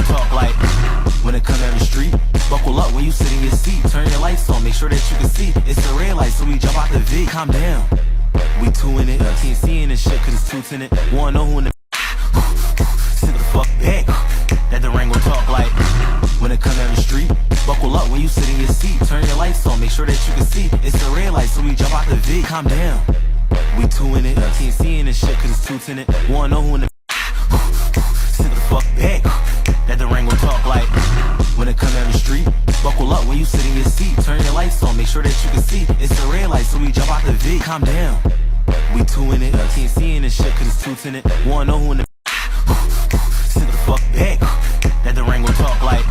talk like when it come down the street. Buckle up when you sit in your seat. Turn your lights on, make sure that you can see. It's the red light, so we jump out the V. Calm down. We two in it, can't see in this shit cause it's two in it. Wanna know who in the sit the fuck back. That the rain gon' talk like when it come down the street. Buckle up when you sit in your seat. Turn your lights on, make sure that you can see. It's the red light, so we jump out the V. Calm down. We two in it, can't see in this shit cause it's two in it. Wanna know who in the sit the fuck back. That the rain gon' talk like when it come down the street. Buckle up when you sit in your seat. Turn your lights on, make sure that you can see. It's the red light, so we jump out the V. Calm down. We two in it, can't see in this shit cause it's two in it. Wanna know who in the sit the fuck back. That the rain gon' talk like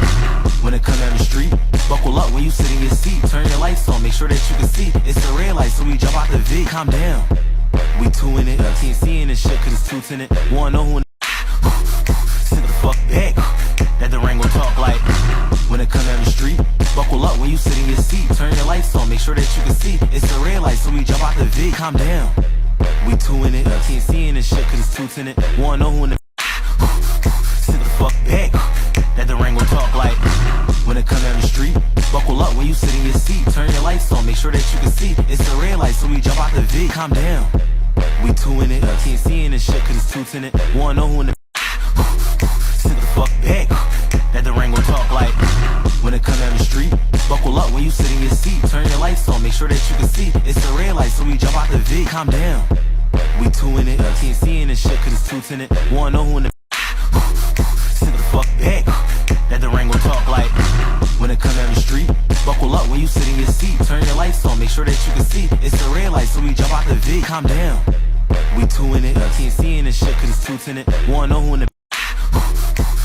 when it come down the street. Buckle up when you sit in your seat. Turn your lights on, make sure that you can see. It's the red light, so we jump out the V. Calm down. We two in it, can't see in this shit cause it's two in it. Wanna know who in the sit the fuck back. That the rain gon' talk like when it come down the street. Buckle up when you sit in your seat. Turn your lights on, make sure that you can see. It's the red light, so we jump out the V. Calm down. We two in it, can't see in this shit cause it's two in it. Wanna know who in the sit the fuck back. That the rain gon' talk like when it come down the street. Buckle up when you sit in your seat. Turn your lights on, make sure that you can see. It's the red light, so we jump out the V. Calm down. We two in it, can't see in this shit cause it's two in it. Wanna know who in the sit the fuck back. That the rain gon' talk like when it come down the street. Buckle up when you sit in your seat. Turn your lights on, make sure that you can see. It's the red light, so we jump out the V. Calm down. We two in it, can't see in this shit cause it's two in it. Wanna know who in the sit the fuck back. That the rain gon' talk like when it come down the street. Buckle up when you sit in your seat. Turn your lights on, make sure that you can see. It's the red light, so we jump out the V. Calm down. We two in it, can't see in this shit cause it's two in it. Wanna know who in the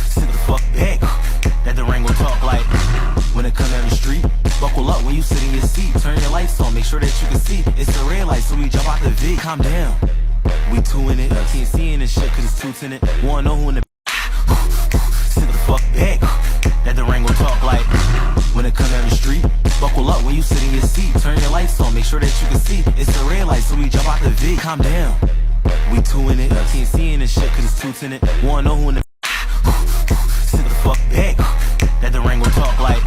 sit the fuck back. That the rain gon' talk like when it come down the street. Buckle up when you sit in your seat. Turn your lights on, make sure that you can see. It's the red light, so we jump out the V. Calm down. We two in it, can't see in this shit cause it's two in it. Wanna know who in the sit the fuck back. That the rain gon' talk like when it come down the street. Buckle up when you sit in your seat. Turn your lights on, make sure that you can see. It's the red light, so we jump out the V. Calm down. We two in it, can't see in this shit cause it's two in it. Wanna know who in the sit the fuck back. That the rain gon' talk like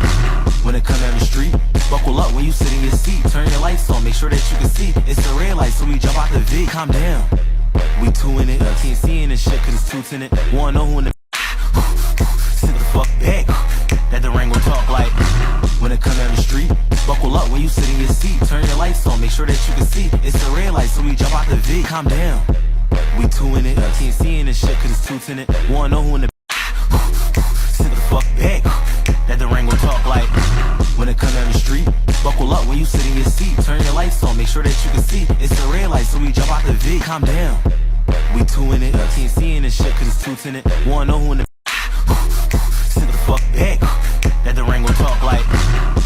when it come down the street. Buckle up when you sit in your seat. Turn your lights on, make sure that you can see. It's the red light, so we jump out the V. Calm down. We two in it, can't see in this shit cause it's two in it. Wanna know who in the sit the fuck back. That the rain gon' talk like when it come down the street. Buckle up when you sit in your seat. Turn your lights on, make sure that you can see. It's the red light, so we jump out the V. Calm down. We two in it, can't see in this shit cause it's two in it. Wanna know who in the sit the fuck back. That the rain gon' talk like when it come down the street. Buckle up when you sit in your seat. Turn your lights on, make sure that you can see. It's the red light, so we jump out the V. Calm down. We two in it, can't see in this shit cause it's two in it. Wanna know who in the sit the fuck back. That the rain gon' talk like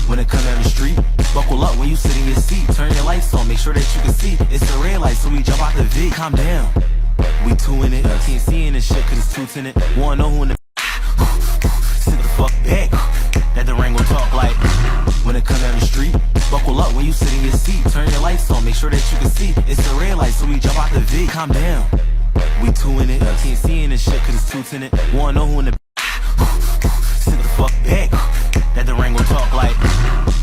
when it come down the street. Buckle up when you sit in your seat. Turn your lights on, make sure that you can see. It's the red light, so we jump out the V. Calm down. We two in it, can't see in this shit cause it's two in it. Wanna know who in the sit the fuck back. That the rain gon' talk like when it come down the street. Buckle up when you sit in your seat. Turn your lights on, make sure that you can see. It's the red light, so we jump out the V. Calm down. We two in it, can't see in this shit cause it's two in it. Wanna know who in the sit the fuck back. That the rain gon' talk like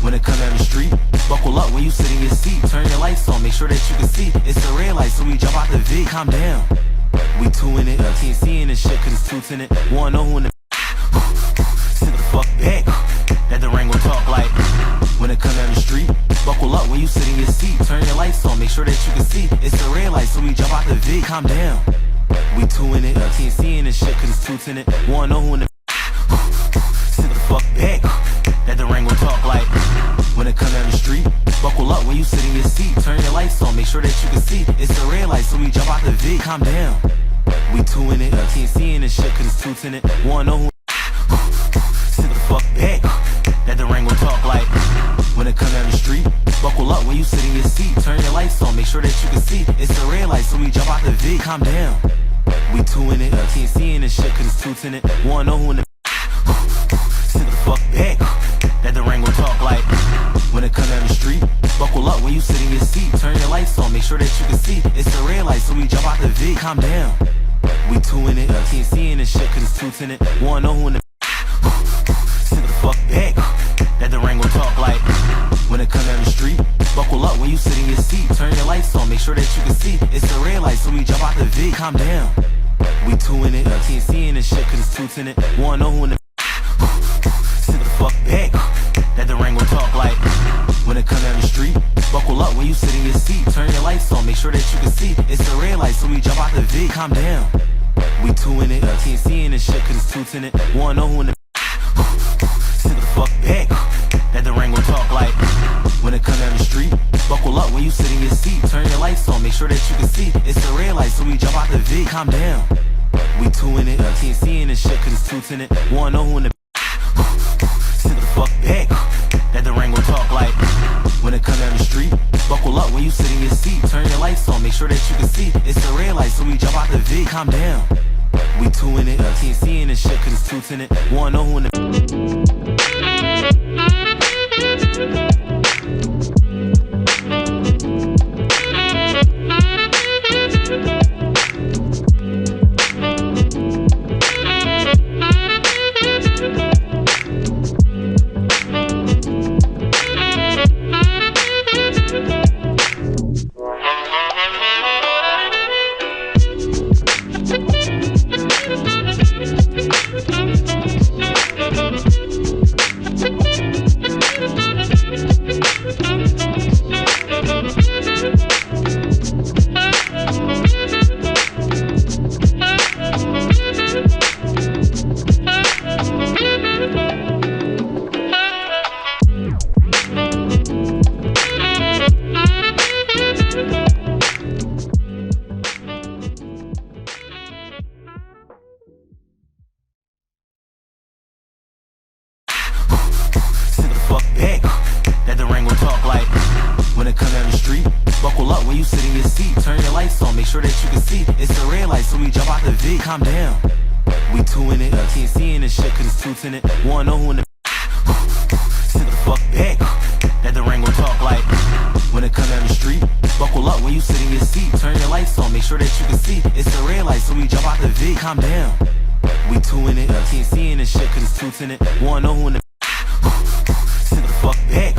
when it come down the street. Buckle up when you sit in your seat. Turn your lights on, make sure that you can see. It's the red light, so we jump out the V. Calm down. We two in it, can't see in this shit cause it's two in it. Wanna know who in the sit the fuck back. That the rain gon' talk like when it come down the street. Buckle up when you sit in your seat. Turn your lights on, make sure that you can see. It's the red light, so we jump out the V. Calm down. We two in it, can't see in this shit cause it's two in it. Wanna know who in the sit the fuck back. That the rain gon' talk like when it come down the street. Buckle up when you sit in your seat. Turn your lights on, make sure that you can see. It's the red light, so we jump out the V. Calm down. We two in it, can't see in this shit cause it's two in it. Wanna know who sit the fuck back. That the rain gon' talk like when it come down the street. Buckle up when you sit in your seat. Turn your lights on, make sure that you can see. It's the red light, so we jump out the V. Calm down. We two in it, can't see in this shit cause it's two in it. Wanna know who in the sit the fuck back. That the rain gon' talk like when it come down the street. Buckle up when you sit in your seat. Turn your lights on, make sure that you can see. It's the red light, so we jump out the V. Calm down. We two in it, can't see in this shit cause it's two in it. Wanna know who in the fuck back. That the rain gon' talk like when it come down the street. Buckle up when you sit in your seat. Turn your lights on, make sure that you can see. It's a red light, so we jump out the V. Calm down. We two in it, can't see in this shit cause it's two in it. Wanna know who in the sit the fuck back. That the rain gon' talk like when it come down the street. Buckle up when you sit in your seat. Turn your lights on, make sure that you can see. It's a red light, so we jump out the V. Calm down. We two in it, can't see in this shit cause it's two in it. Wanna know who in the sit the fuck back. That the rain gon' talk like when it come down the street. Buckle up when you sit in your seat. Turn your lights on, make sure that you can see. It's a red light, so we jump out the V. Calm down. We two in it, can't see in this shit cause it's two in it. Wanna know who in the sit the fuck back. That the rain gon' talk like when it come down the street. Buckle up when you sit in your seat. Turn your lights on, make sure that you can see. It's a red light, so we jump out the V. Calm down. We two in it, can't see in this shit cause it's two in it. Wanna know who in the calm down. We two in it, can't see in this shit cause it's two in it. Wanna know who in the sit the fuck back. That the rain gon' talk like when it come down the street. Buckle up when you sit in your seat. Turn your lights on, make sure that you can see. It's a red light, so we jump out the V. Calm down. We two in it, can't see in this shit cause it's two in it. Wanna know who in the sit the fuck back.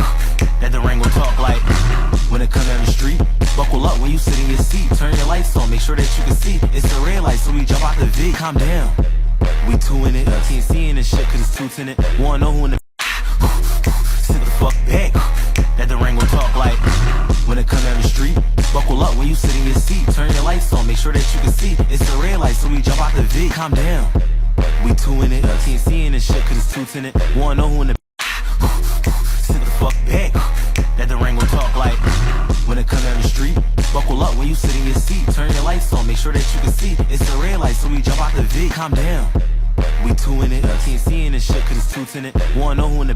That the rain gon' talk like when it come down the street. Buckle up when you sit in your seat. Turn your lights on, make sure that you can see. It's a red light, so we jump out the V. Calm down. We two in it, can't see in this shit cause it's two in it. Wanna know who in the sit the fuck back. That the rain gon' talk like when it come down the street. Buckle up when you sit in your seat. Turn your lights on, make sure that you can see. It's a red light, so we jump out the V. Calm down. We two in it, can't see in this shit cause it's two in it. Wanna know who in the sit the fuck back. That the rain gon' talk like when it come down the street. Buckle up when you sit in your seat. Turn your lights on, make sure that you can see. It's a red light, so we jump out the V. Calm down. We two in it, can't see in this shit cause it's two in it. Wanna know who in the